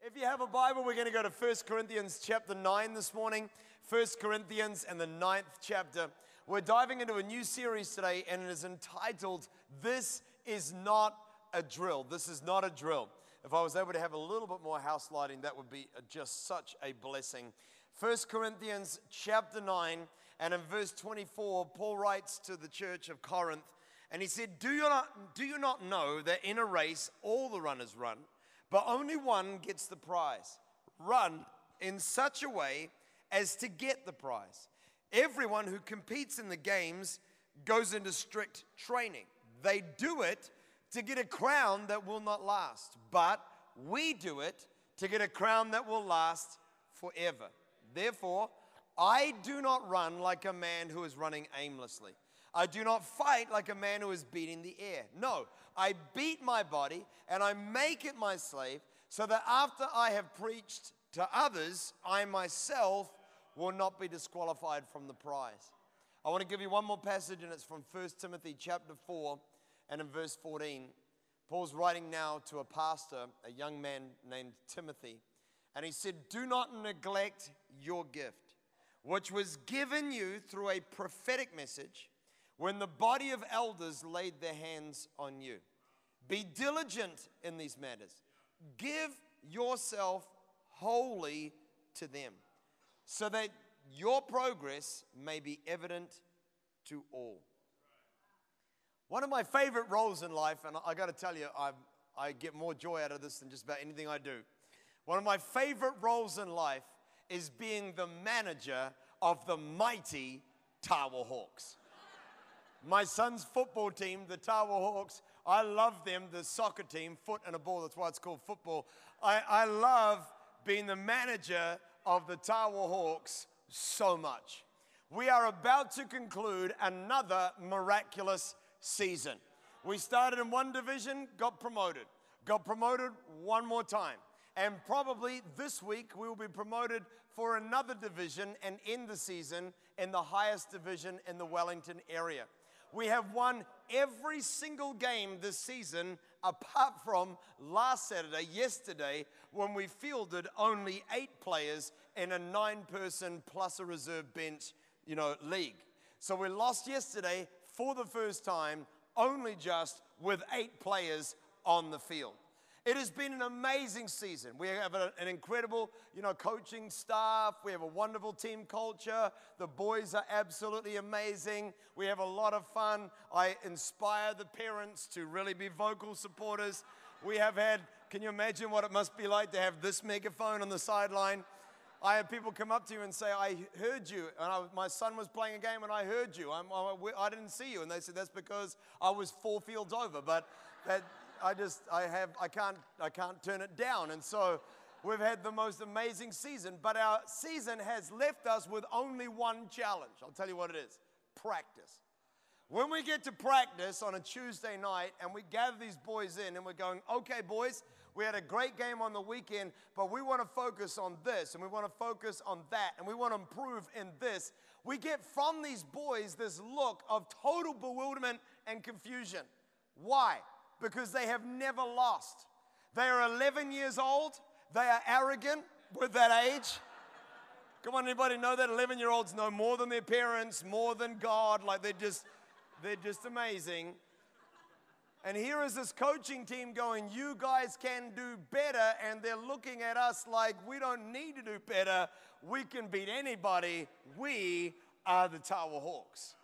If you have a Bible, we're going to go to 1 Corinthians chapter 9 this morning. 1 Corinthians and the 9th chapter. We're diving into a new series today, and it is entitled, This is Not a Drill. This is not a drill. If I was able to have a little bit more house lighting, that would be just such a blessing. 1 Corinthians chapter 9, and in verse 24, Paul writes to the church of Corinth, and he said, Do you not know that in a race all the runners run, but only one gets the prize? Run in such a way as to get the prize. Everyone who competes in the games goes into strict training. They do it to get a crown that will not last, but we do it to get a crown that will last forever. Therefore, I do not run like a man who is running aimlessly. I do not fight like a man who is beating the air. No, I beat my body and I make it my slave, so that after I have preached to others, I myself will not be disqualified from the prize. I want to give you one more passage, and it's from 1 Timothy chapter 4 and in verse 14. Paul's writing now to a pastor, a young man named Timothy, and he said, Do not neglect your gift, which was given you through a prophetic message, when the body of elders laid their hands on you. Be diligent in these matters. Give yourself wholly to them, so that your progress may be evident to all. One of my favorite roles in life, and I got to tell you, I get more joy out of this than just about anything I do. One of my favorite roles in life is being the manager of the mighty Tower Hawks. My son's football team, the Tower Hawks, I love them, the soccer team, foot and a ball, that's why it's called football. I love being the manager of the Tower Hawks so much. We are about to conclude another miraculous season. We started in one division, got promoted one more time. And probably this week we will be promoted for another division and end the season in the highest division in the Wellington area. We have won every single game this season apart from last Saturday, yesterday, when we fielded only 8 players in a 9-person plus a reserve bench, league. So we lost yesterday for the first time, only just with 8 players on the field. It has been an amazing season. We have an incredible, coaching staff. We have a wonderful team culture. The boys are absolutely amazing. We have a lot of fun. I inspire the parents to really be vocal supporters. We have had, can you imagine what it must be like to have this megaphone on the sideline? I had people come up to you and say, I heard you. And my son was playing a game and I heard you. I didn't see you. And they said, that's because I was 4 fields over. But that... I can't turn it down. And so we've had the most amazing season, but our season has left us with only one challenge. I'll tell you what it is: practice. When we get to practice on a Tuesday night and we gather these boys in and we're going, okay, boys, we had a great game on the weekend, but we want to focus on this and we want to focus on that and we want to improve in this. We get from these boys this look of total bewilderment and confusion. Why? Because they have never lost. They are 11 years old. They are arrogant with that age. Come on, anybody know that 11-year-olds know more than their parents, more than God? Like they're just amazing. And here is this coaching team going, you guys can do better. And they're looking at us like we don't need to do better. We can beat anybody. We are the Tower Hawks.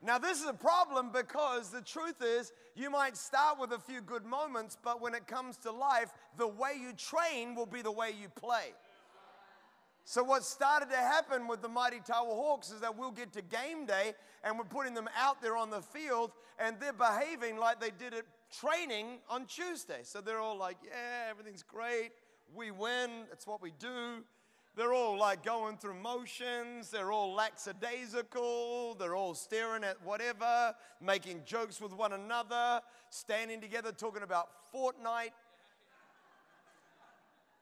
Now, this is a problem because the truth is you might start with a few good moments, but when it comes to life, the way you train will be the way you play. So what started to happen with the mighty Tower Hawks is that we'll get to game day and we're putting them out there on the field and they're behaving like they did at training on Tuesday. So they're all like, yeah, everything's great. We win. That's what we do. They're all like going through motions. They're all lackadaisical. They're all staring at whatever, making jokes with one another, standing together talking about Fortnite.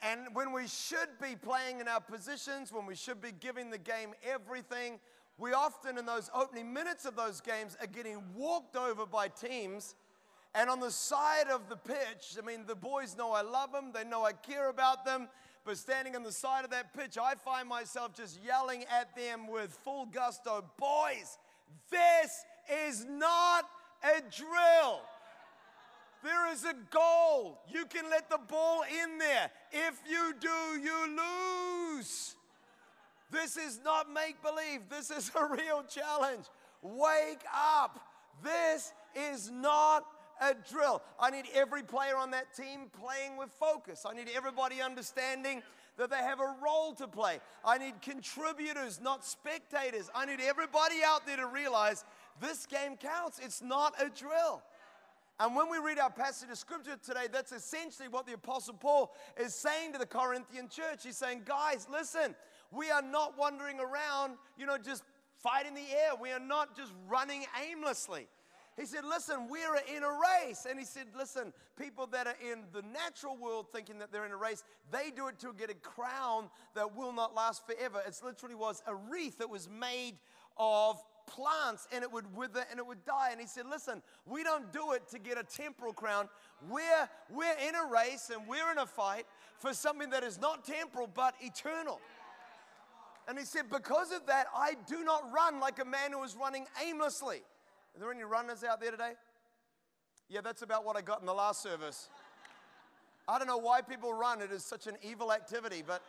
And when we should be playing in our positions, when we should be giving the game everything, we often in those opening minutes of those games are getting walked over by teams And on the side of the pitch, I mean, the boys know I love them. They know I care about them. But standing on the side of that pitch, I find myself just yelling at them with full gusto, boys, this is not a drill. There is a goal. You can let the ball in there. If you do, you lose. This is not make-believe. This is a real challenge. Wake up. This is not a drill. I need every player on that team playing with focus. I need everybody understanding that they have a role to play. I need contributors, not spectators. I need everybody out there to realize this game counts. It's not a drill. And when we read our passage of scripture today, that's essentially what the Apostle Paul is saying to the Corinthian church. He's saying, guys, listen, we are not wandering around, just fighting the air. We are not just running aimlessly. He said, listen, we're in a race. And he said, listen, people that are in the natural world thinking that they're in a race, they do it to get a crown that will not last forever. It literally was a wreath that was made of plants, and it would wither and it would die. And he said, listen, we don't do it to get a temporal crown. We're in a race and we're in a fight for something that is not temporal but eternal. And he said, because of that, I do not run like a man who is running aimlessly. Are there any runners out there today? Yeah, that's about what I got in the last service. I don't know why people run. It is such an evil activity, but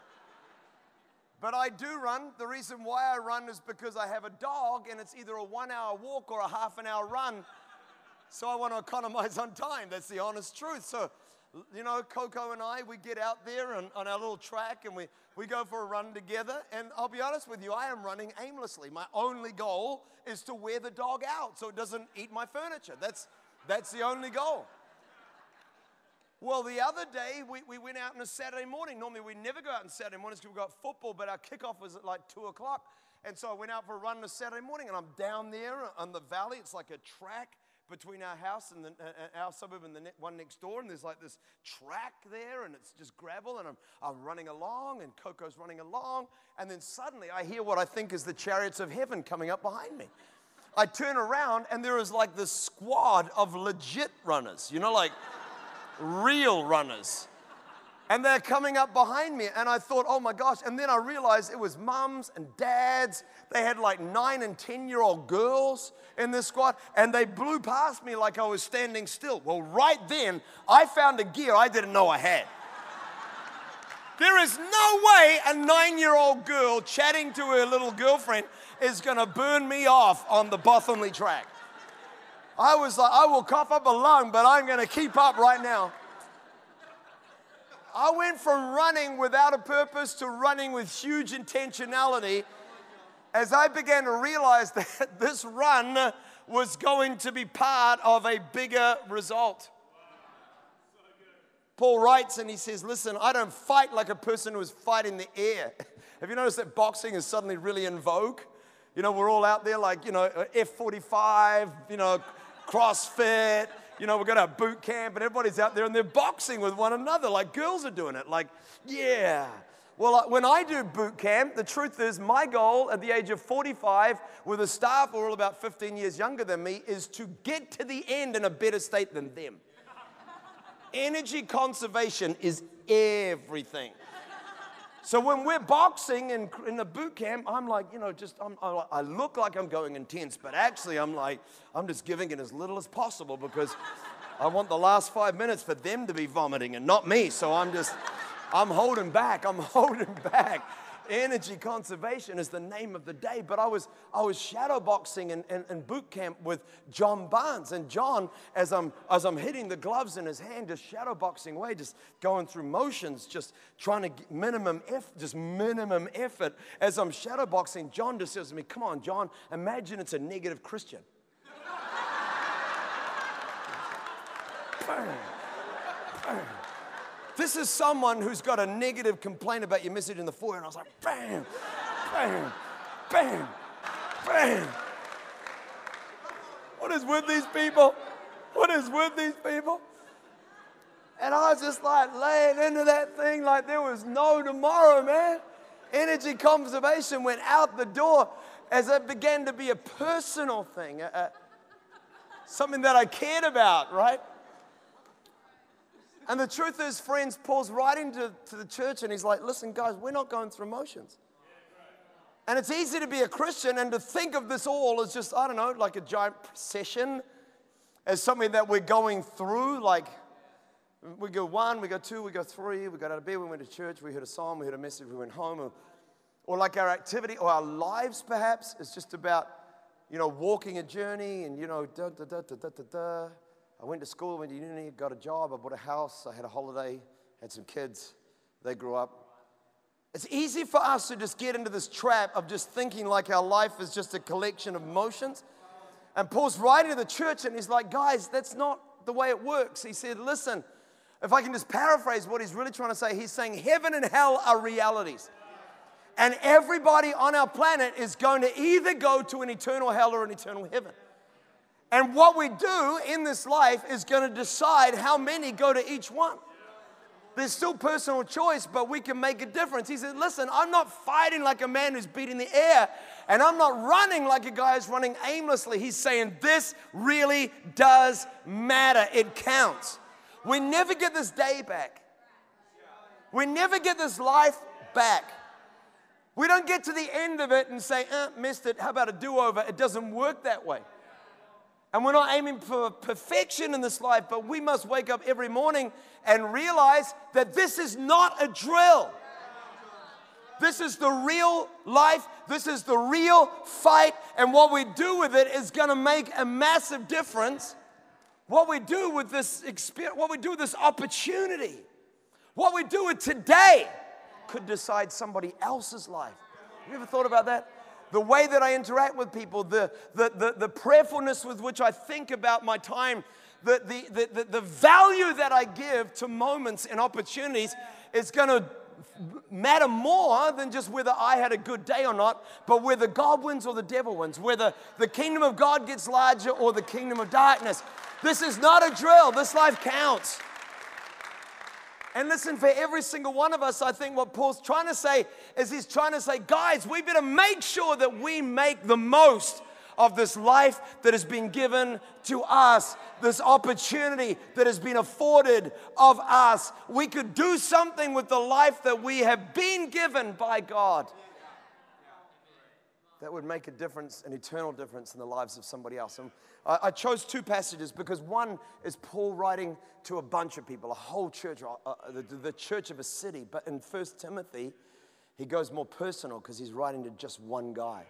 I do run. The reason why I run is because I have a dog, and it's either a 1-hour walk or a half-an-hour run. So I want to economize on time. That's the honest truth. So, Coco and I, we get out there on our little track, and we go for a run together. And I'll be honest with you, I am running aimlessly. My only goal is to wear the dog out so it doesn't eat my furniture. That's the only goal. Well, the other day, we went out on a Saturday morning. Normally, we never go out on Saturday mornings because we've got football, but our kickoff was at like 2 o'clock. And so I went out for a run on a Saturday morning, and I'm down there on the valley. It's like a track between our house and our suburb and the one next door, and there's like this track there, and it's just gravel, and I'm running along, and Coco's running along, and then suddenly I hear what I think is the chariots of heaven coming up behind me. I turn around, and there is like this squad of legit runners, like real runners. And they're coming up behind me, and I thought, oh my gosh. And then I realized it was mums and dads. They had like 9 and 10-year-old girls in this squad, and they blew past me like I was standing still. Well, right then, I found a gear I didn't know I had. There is no way a 9-year-old girl chatting to her little girlfriend is going to burn me off on the Bothamley track. I was like, I will cough up a lung, but I'm going to keep up right now. I went from running without a purpose to running with huge intentionality as I began to realize that this run was going to be part of a bigger result. Paul writes and he says, listen, I don't fight like a person who is fighting the air. Have you noticed that boxing is suddenly really in vogue? We're all out there like, F45, CrossFit. We've got our boot camp, and everybody's out there, and they're boxing with one another, like girls are doing it, like, yeah. Well, when I do boot camp, the truth is my goal at the age of 45 with a staff who are all about 15 years younger than me is to get to the end in a better state than them. Energy conservation is everything. So when we're boxing in the boot camp, I'm like, I look like I'm going intense, but actually I'm just giving it as little as possible because I want the last 5 minutes for them to be vomiting and not me. So I'm holding back. Energy conservation is the name of the day. But I was shadow boxing in boot camp with John Barnes. And John, as I'm hitting the gloves in his hand, just shadow boxing away, just going through motions, just trying to get minimum effort. As I'm shadow boxing, John just says to me, come on, John, imagine it's a negative Christian. Bang, bang. This is someone who's got a negative complaint about your message in the foyer. And I was like, bam, bam, bam, bam. What is with these people? What is with these people? And I was just like laying into that thing like there was no tomorrow, man. Energy conservation went out the door as it began to be a personal thing, something that I cared about, right? And the truth is, friends, Paul's writing to the church and he's like, listen, guys, we're not going through motions. And it's easy to be a Christian and to think of this all as just, I don't know, like a giant procession, as something that we're going through. Like, we go 1, we go 2, we go 3, we got out of bed, we went to church, we heard a song, we heard a message, we went home. Or like our activity or our lives, perhaps, is just about, walking a journey and, I went to school, went to uni, got a job, I bought a house, I had a holiday, had some kids, they grew up. It's easy for us to just get into this trap of just thinking like our life is just a collection of motions. And Paul's writing to the church and he's like, guys, that's not the way it works. He said, listen, if I can just paraphrase what he's really trying to say, he's saying heaven and hell are realities. And everybody on our planet is going to either go to an eternal hell or an eternal heaven. And what we do in this life is going to decide how many go to each one. There's still personal choice, but we can make a difference. He said, listen, I'm not fighting like a man who's beating the air, and I'm not running like a guy who's running aimlessly. He's saying this really does matter. It counts. We never get this day back. We never get this life back. We don't get to the end of it and say, missed it, how about a do-over? It doesn't work that way. And we're not aiming for perfection in this life, but we must wake up every morning and realize that this is not a drill. This is the real life. This is the real fight. And what we do with it is going to make a massive difference. What we do with this experience, what we do with this opportunity, what we do with today could decide somebody else's life. Have you ever thought about that? The way that I interact with people, the prayerfulness with which I think about my time, the value that I give to moments and opportunities is going to matter more than just whether I had a good day or not, but whether God wins or the devil wins, whether the kingdom of God gets larger or the kingdom of darkness. This is not a drill. This life counts. And listen, for every single one of us, I think what Paul's trying to say is he's trying to say, guys, we better make sure that we make the most of this life that has been given to us, this opportunity that has been afforded of us. We could do something with the life that we have been given by God that would make a difference, an eternal difference in the lives of somebody else. And I chose 2 passages because one is Paul writing to a bunch of people, a whole church, the church of a city. But in 1 Timothy, he goes more personal because he's writing to just one guy.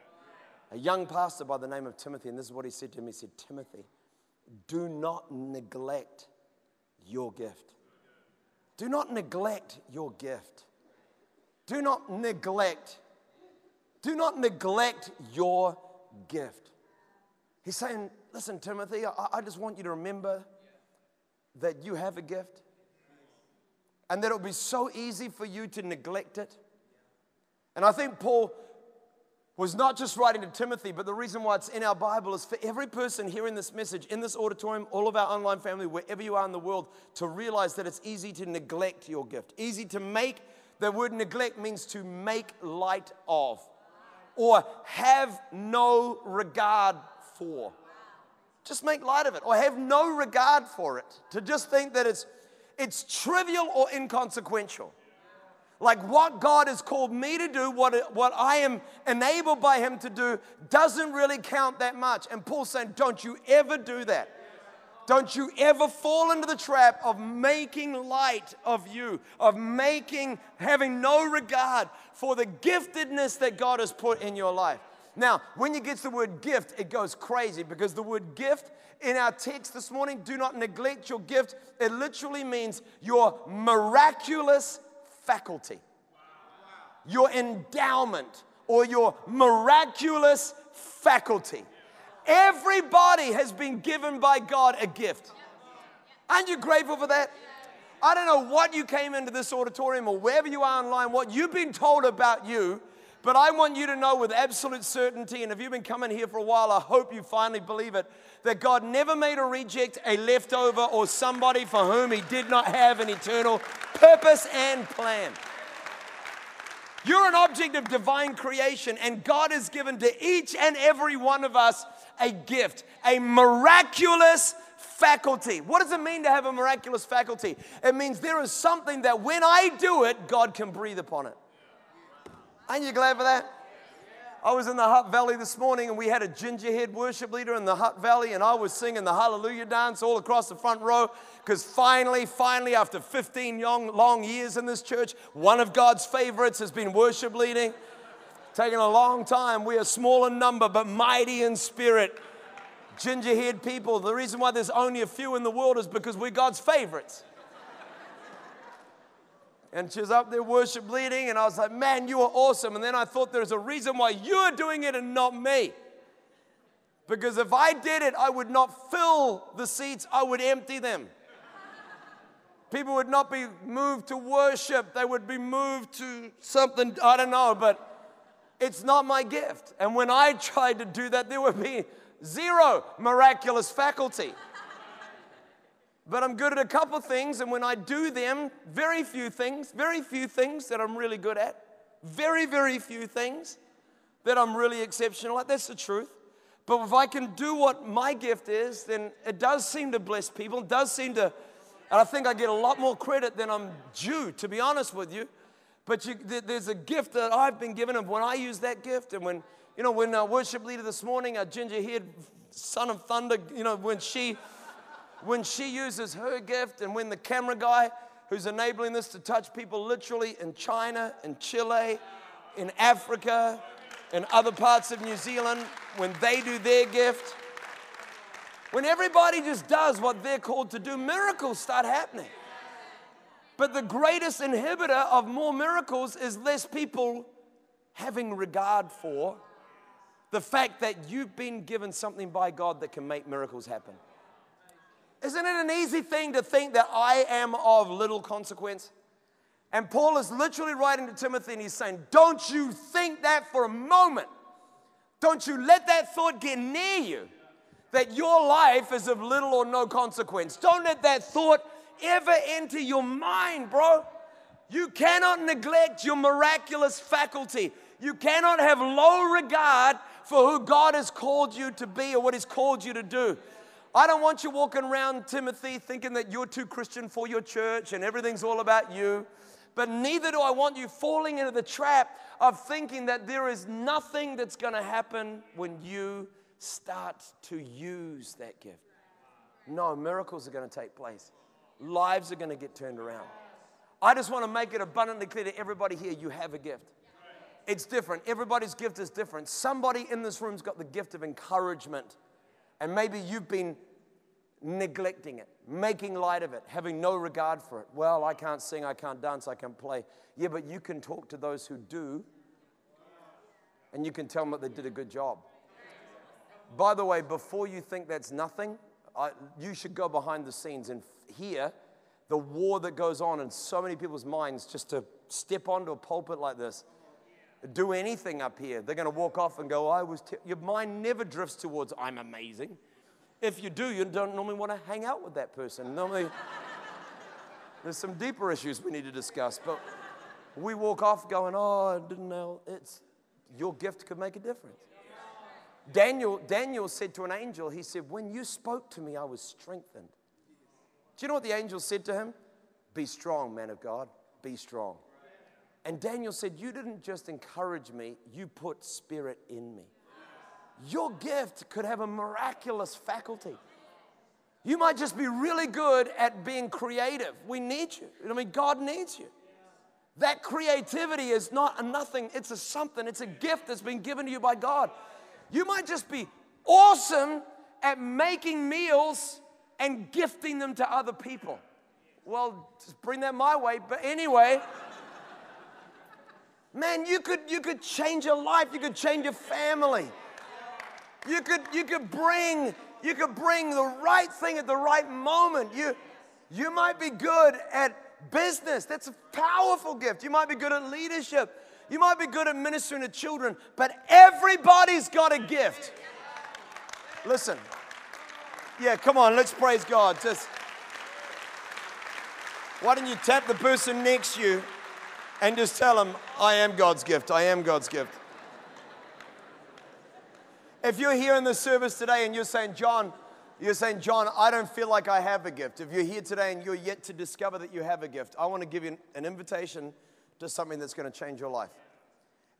A young pastor by the name of Timothy, and this is what he said to him. He said, Timothy, do not neglect your gift. Do not neglect your gift. Do not neglect your gift. He's saying, listen, Timothy, I just want you to remember that you have a gift and that it'll be so easy for you to neglect it. And I think Paul was not just writing to Timothy, but the reason why it's in our Bible is for every person hearing this message in this auditorium, all of our online family, wherever you are in the world, to realize that it's easy to neglect your gift. Easy to make, the word neglect means to make light of or have no regard for. Just make light of it or have no regard for it. To just think that it's trivial or inconsequential. Like what God has called me to do, what I am enabled by Him to do, doesn't really count that much. And Paul's saying, don't you ever do that. Don't you ever fall into the trap of making light of you, of having no regard for the giftedness that God has put in your life. Now, when you get to the word gift, it goes crazy because the word gift in our text this morning, do not neglect your gift. It literally means your miraculous faculty, your endowment, or your miraculous faculty. Everybody has been given by God a gift. Aren't you grateful for that? I don't know what you came into this auditorium or wherever you are online, what you've been told about you, but I want you to know with absolute certainty, and if you've been coming here for a while, I hope you finally believe it, that God never made a reject, a leftover, or somebody for whom He did not have an eternal purpose and plan. You're an object of divine creation, and God has given to each and every one of us a gift, a miraculous faculty. What does it mean to have a miraculous faculty? It means there is something that when I do it, God can breathe upon it. Aren't you glad for that? I was in the Hutt Valley this morning, and we had a gingerhead worship leader in the Hutt Valley, and I was singing the Hallelujah dance all across the front row, because finally, after 15 long years in this church, one of God's favorites has been worship leading. Taking a long time. We are small in number, but mighty in spirit. Gingerhead people. The reason why there's only a few in the world is because we're God's favorites. And she was up there worship leading, and I was like, man, you are awesome. And then I thought there's a reason why you're doing it and not me. Because if I did it, I would not fill the seats, I would empty them. People would not be moved to worship. They would be moved to something, I don't know, but it's not my gift. And when I tried to do that, there would be zero miraculous faculty. But I'm good at a couple things, and when I do them, very few things that I'm really good at. Very, very few things that I'm really exceptional at. That's the truth. But if I can do what my gift is, then it does seem to bless people. It does seem to, and I think I get a lot more credit than I'm due, to be honest with you. But there's a gift that I've been given, and when I use that gift, and when our worship leader this morning, our ginger-haired son of thunder, when she uses her gift, and when the camera guy who's enabling this to touch people literally in China, in Chile, in Africa, in other parts of New Zealand, when they do their gift, when everybody just does what they're called to do, miracles start happening. But the greatest inhibitor of more miracles is less people having regard for the fact that you've been given something by God that can make miracles happen. Isn't it an easy thing to think that I am of little consequence? And Paul is literally writing to Timothy, and he's saying, don't you think that for a moment. Don't you let that thought get near you, that your life is of little or no consequence. Don't let that thought ever enter your mind, bro. You cannot neglect your miraculous faculty. You cannot have low regard for who God has called you to be or what He's called you to do. I don't want you walking around, Timothy, thinking that you're too Christian for your church and everything's all about you. But neither do I want you falling into the trap of thinking that there is nothing that's going to happen when you start to use that gift. No, miracles are going to take place. Lives are going to get turned around. I just want to make it abundantly clear to everybody here, you have a gift. It's different. Everybody's gift is different. Somebody in this room's got the gift of encouragement. And maybe you've been neglecting it, making light of it, having no regard for it. Well, I can't sing, I can't dance, I can't play. Yeah, but you can talk to those who do, and you can tell them that they did a good job. By the way, before you think that's nothing, you should go behind the scenes and hear the war that goes on in so many people's minds just to step onto a pulpit like this. Do anything up here. They're going to walk off and go, your mind never drifts towards, I'm amazing. If you do, you don't normally want to hang out with that person. Normally, there's some deeper issues we need to discuss. But we walk off going, I didn't know. Your gift could make a difference. Daniel said to an angel, he said, when you spoke to me, I was strengthened. Do you know what the angel said to him? Be strong, man of God. Be strong. And Daniel said, you didn't just encourage me, you put spirit in me. Your gift could have a miraculous faculty. You might just be really good at being creative. We need you. I mean, God needs you. That creativity is not a nothing. It's a something. It's a gift that's been given to you by God. You might just be awesome at making meals and gifting them to other people. Well, just bring that my way. But anyway, man, you could change your life. You could change your family. You could bring the right thing at the right moment. You might be good at business. That's a powerful gift. You might be good at leadership. You might be good at ministering to children. But everybody's got a gift. Listen. Yeah, come on, let's praise God. Why don't you tap the person next to you and just tell them, I am God's gift. I am God's gift. If you're here in the service today and you're saying, John, You're saying, John, I don't feel like I have a gift. If you're here today and you're yet to discover that you have a gift, I want to give you an invitation to something that's going to change your life.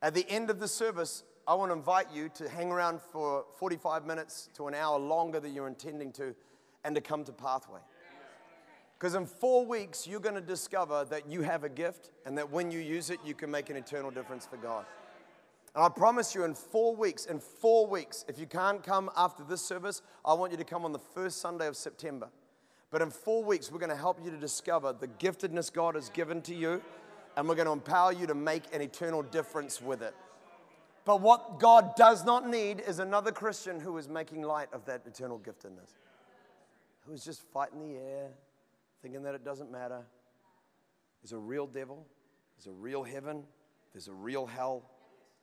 At the end of the service, I want to invite you to hang around for 45 minutes to an hour longer than you're intending to, and to come to Pathway. Because in 4 weeks, you're going to discover that you have a gift, and that when you use it, you can make an eternal difference for God. And I promise you, in 4 weeks, if you can't come after this service, I want you to come on the first Sunday of September. But in 4 weeks, we're going to help you to discover the giftedness God has given to you, and we're going to empower you to make an eternal difference with it. But what God does not need is another Christian who is making light of that eternal giftedness, who is just fighting the air, thinking that it doesn't matter. There's a real devil, there's a real heaven, there's a real hell,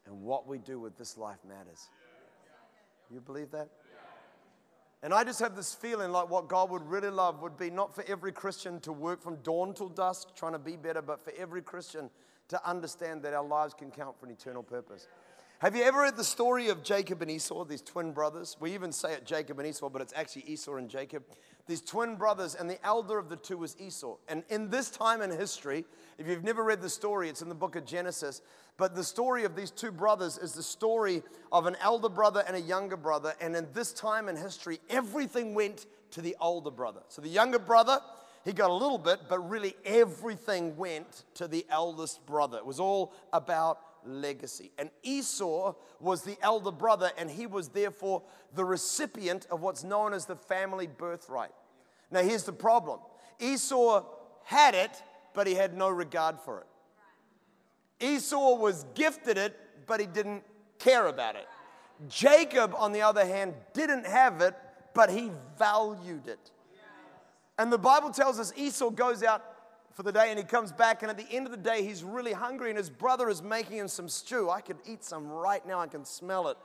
and what we do with this life matters. You believe that? And I just have this feeling like what God would really love would be not for every Christian to work from dawn till dusk trying to be better, but for every Christian to understand that our lives can count for an eternal purpose. Have you ever read the story of Jacob and Esau, these twin brothers? We even say it Jacob and Esau, but it's actually Esau and Jacob. These twin brothers, and the elder of the two was Esau. And in this time in history, if you've never read the story, it's in the book of Genesis. But the story of these two brothers is the story of an elder brother and a younger brother. And in this time in history, everything went to the older brother. So the younger brother, he got a little bit, but really everything went to the eldest brother. It was all about legacy. And Esau was the elder brother, and he was therefore the recipient of what's known as the family birthright. Now here's the problem. Esau had it, but he had no regard for it. Esau was gifted it, but he didn't care about it. Jacob, on the other hand, didn't have it, but he valued it. And the Bible tells us Esau goes out for the day, and he comes back, and at the end of the day, he's really hungry, and his brother is making him some stew. I could eat some right now. I can smell it.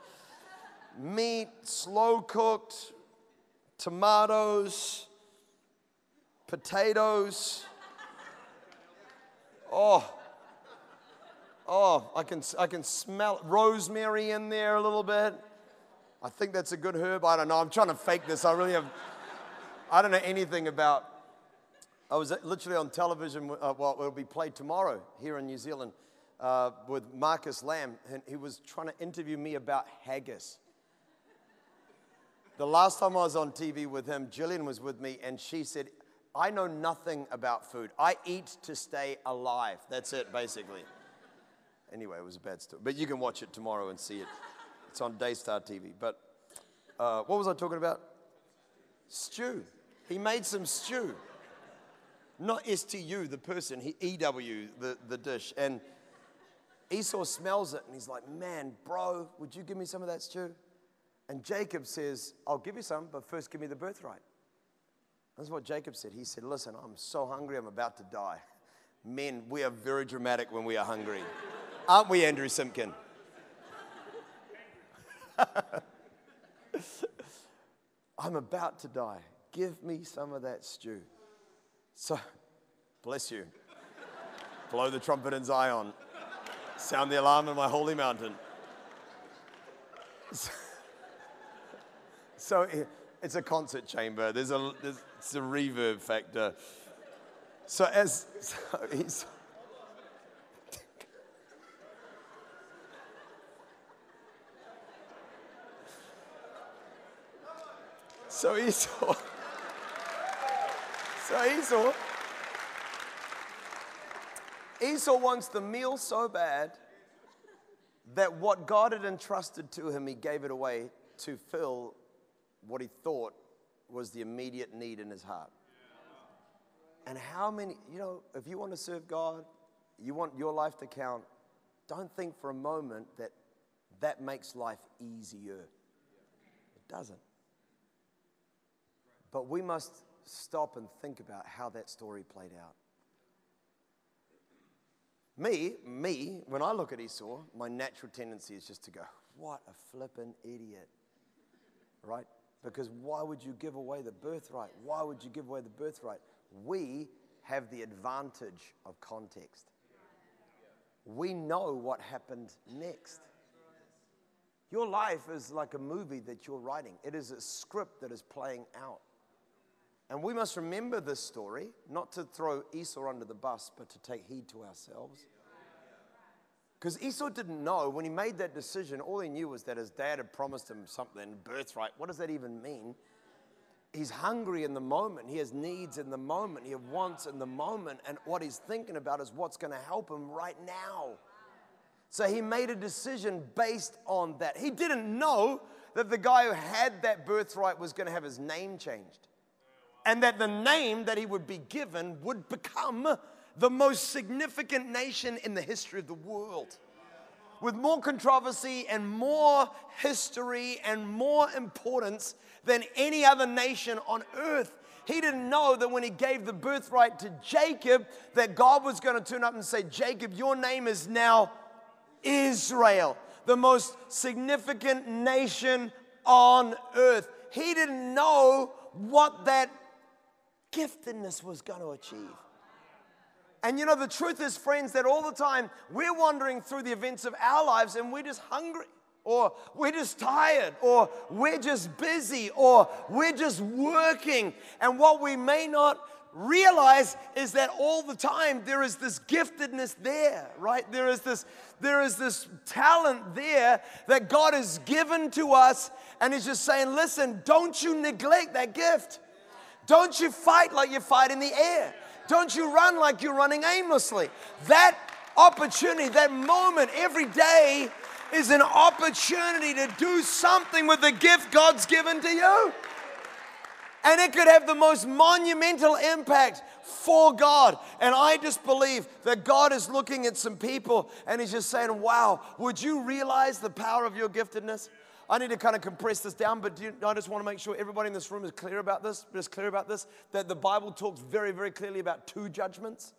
Meat, slow cooked, tomatoes, potatoes. Oh, I can smell it. Rosemary in there a little bit. I think that's a good herb. I don't know. I'm trying to fake this. I don't know anything about. I was literally on television, it'll be played tomorrow here in New Zealand with Marcus Lamb, and he was trying to interview me about haggis. The last time I was on TV with him, Gillian was with me, and she said, I know nothing about food. I eat to stay alive. That's it, basically. Anyway, it was a bad story. But you can watch it tomorrow and see it. It's on Daystar TV. But what was I talking about? Stew. He made some stew. Not S-T-U, the person, E-W, the dish. And Esau smells it, and he's like, man, bro, would you give me some of that stew? And Jacob says, I'll give you some, but first give me the birthright. That's what Jacob said. He said, listen, I'm so hungry, I'm about to die. Men, we are very dramatic when we are hungry. Aren't we, Andrew Simpkin? I'm about to die. Give me some of that stew. So, bless you. Blow the trumpet in Zion. Sound the alarm in my holy mountain. So it's a concert chamber. It's a reverb factor. So Esau wants the meal so bad that what God had entrusted to him, he gave it away to fill what he thought was the immediate need in his heart. And how many, if you want to serve God, you want your life to count, don't think for a moment that that makes life easier. It doesn't. But we must stop and think about how that story played out. Me, when I look at Esau, my natural tendency is just to go, what a flippin' idiot, right? Because why would you give away the birthright? Why would you give away the birthright? We have the advantage of context. We know what happened next. Your life is like a movie that you're writing. It is a script that is playing out. And we must remember this story, not to throw Esau under the bus, but to take heed to ourselves. Because Esau didn't know, when he made that decision, all he knew was that his dad had promised him something, birthright. What does that even mean? He's hungry in the moment. He has needs in the moment. He has wants in the moment. And what he's thinking about is what's going to help him right now. So he made a decision based on that. He didn't know that the guy who had that birthright was going to have his name changed. And that the name that he would be given would become the most significant nation in the history of the world. With more controversy and more history and more importance than any other nation on earth. He didn't know that when he gave the birthright to Jacob, that God was going to turn up and say, Jacob, your name is now Israel, the most significant nation on earth. He didn't know what that giftedness was going to achieve. And you know, the truth is, friends, that all the time we're wandering through the events of our lives and we're just hungry, or we're just tired, or we're just busy, or we're just working. And what we may not realize is that all the time there is this giftedness there, right? There is this talent there that God has given to us, and He's just saying, listen, don't you neglect that gift. Don't you fight like you fight in the air. Don't you run like you're running aimlessly. That opportunity, that moment every day is an opportunity to do something with the gift God's given to you. And it could have the most monumental impact for God. And I just believe that God is looking at some people and He's just saying, wow, would you realize the power of your giftedness? I need to kind of compress this down, but I just want to make sure everybody in this room is clear about this, that the Bible talks very, very clearly about two judgments.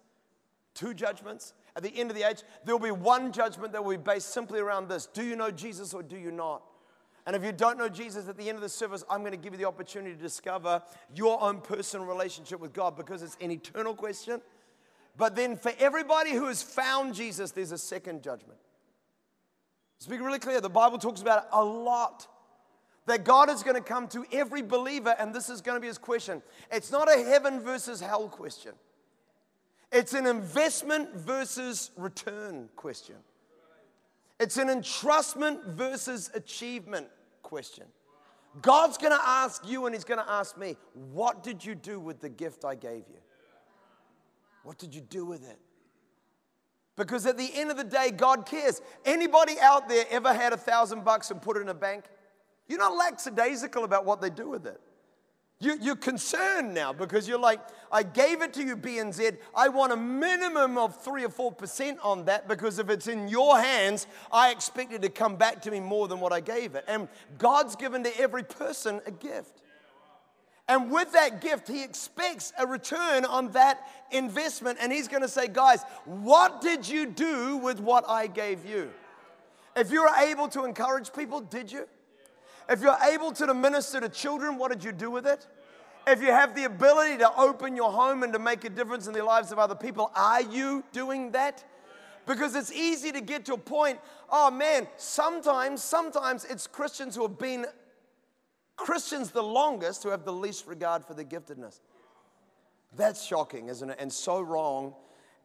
Two judgments. At the end of the age, there will be one judgment that will be based simply around this. Do you know Jesus or do you not? And if you don't know Jesus, at the end of the service, I'm going to give you the opportunity to discover your own personal relationship with God, because it's an eternal question. But then for everybody who has found Jesus, there's a second judgment. Speak really clear. The Bible talks about it a lot. That God is going to come to every believer, and this is going to be His question. It's not a heaven versus hell question. It's an investment versus return question. It's an entrustment versus achievement question. God's going to ask you, and He's going to ask me, what did you do with the gift I gave you? What did you do with it? Because at the end of the day, God cares. Anybody out there ever had $1,000 and put it in a bank? You're not lackadaisical about what they do with it. You're concerned now because you're like, I gave it to you, B and Z. I want a minimum of 3 or 4% on that, because if it's in your hands, I expect it to come back to me more than what I gave it. And God's given to every person a gift. And with that gift, He expects a return on that investment. And He's going to say, guys, what did you do with what I gave you? If you were able to encourage people, did you? If you're able to minister to children, what did you do with it? If you have the ability to open your home and to make a difference in the lives of other people, are you doing that? Because it's easy to get to a point, oh man, sometimes it's Christians who have been Christians the longest who have the least regard for their giftedness. That's shocking, isn't it? And so wrong.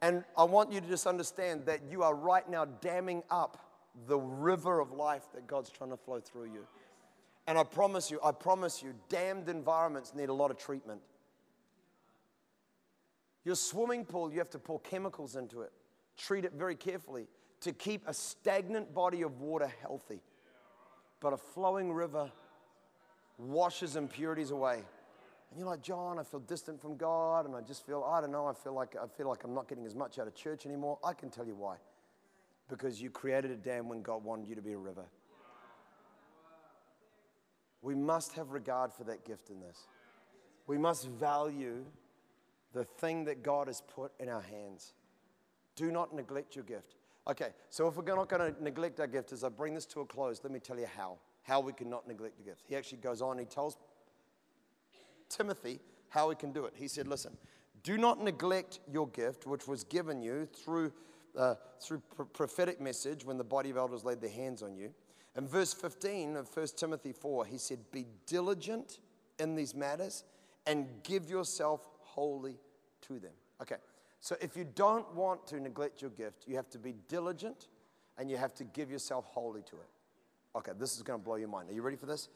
And I want you to just understand that you are right now damming up the river of life that God's trying to flow through you. And I promise you, dammed environments need a lot of treatment. Your swimming pool, you have to pour chemicals into it. Treat it very carefully to keep a stagnant body of water healthy. But a flowing river washes impurities away. And you're like, John, I feel distant from God, and I just feel, I don't know, I feel like I'm not getting as much out of church anymore. I can tell you why. Because you created a dam when God wanted you to be a river. We must have regard for that giftedness. We must value the thing that God has put in our hands. Do not neglect your gift. Okay, so if we're not going to neglect our gift, as I bring this to a close, let me tell you how we cannot neglect the gift. He actually goes on, he tells Timothy how he can do it. He said, listen, do not neglect your gift, which was given you through prophetic message when the body of elders laid their hands on you. In verse 15 of 1 Timothy 4, he said, be diligent in these matters and give yourself wholly to them. Okay, so if you don't want to neglect your gift, you have to be diligent and you have to give yourself wholly to it. Okay, this is going to blow your mind. Are you ready for this?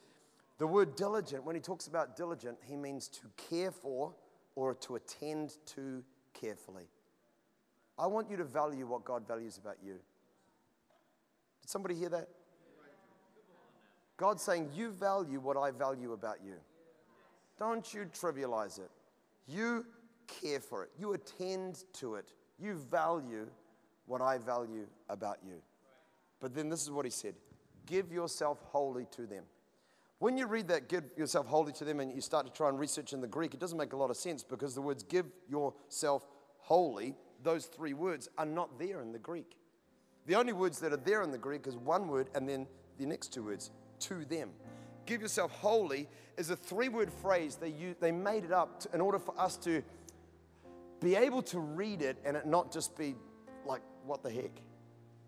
The word diligent, when he talks about diligent, he means to care for or to attend to carefully. I want you to value what God values about you. Did somebody hear that? God's saying, you value what I value about you. Don't you trivialize it. You care for it. You attend to it. You value what I value about you. But then this is what he said. Give yourself wholly to them. When you read that, give yourself wholly to them, and you start to try and research in the Greek, it doesn't make a lot of sense because the words give yourself wholly, those three words are not there in the Greek. The only words that are there in the Greek is one word and then the next two words, to them. Give yourself wholly is a three-word phrase. They made it up in order for us to be able to read it and it not just be like, what the heck?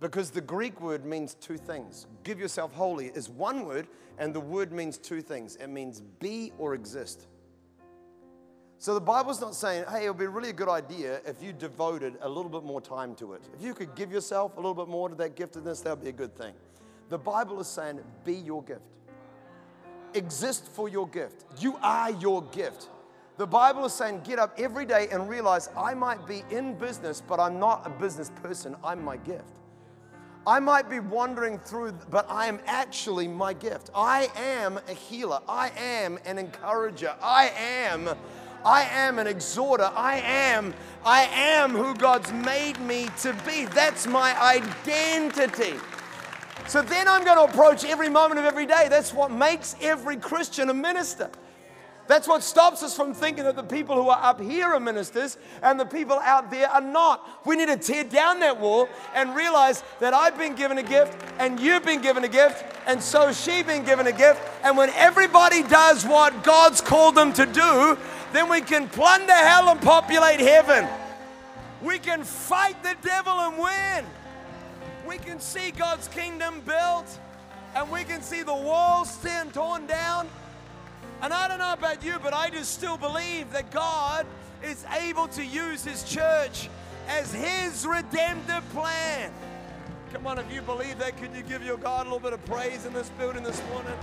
Because the Greek word means two things. Give yourself wholly is one word, and the word means two things. It means be or exist. So the Bible's not saying, hey, it would be really a good idea if you devoted a little bit more time to it. If you could give yourself a little bit more to that giftedness, that would be a good thing. The Bible is saying, be your gift. Exist for your gift. You are your gift. The Bible is saying, get up every day and realize I might be in business, but I'm not a business person. I'm my gift. I might be wandering through, but I am actually my gift. I am a healer. I am an encourager. I am an exhorter. I am who God's made me to be. That's my identity. So then I'm going to approach every moment of every day. That's what makes every Christian a minister. That's what stops us from thinking that the people who are up here are ministers and the people out there are not. We need to tear down that wall and realize that I've been given a gift and you've been given a gift and so has she been given a gift. And when everybody does what God's called them to do, then we can plunder hell and populate heaven. We can fight the devil and win. We can see God's kingdom built and we can see the walls torn down. And I don't know about you, but I just still believe that God is able to use His church as His redemptive plan. Come on, if you believe that, could you give your God a little bit of praise in this building this morning?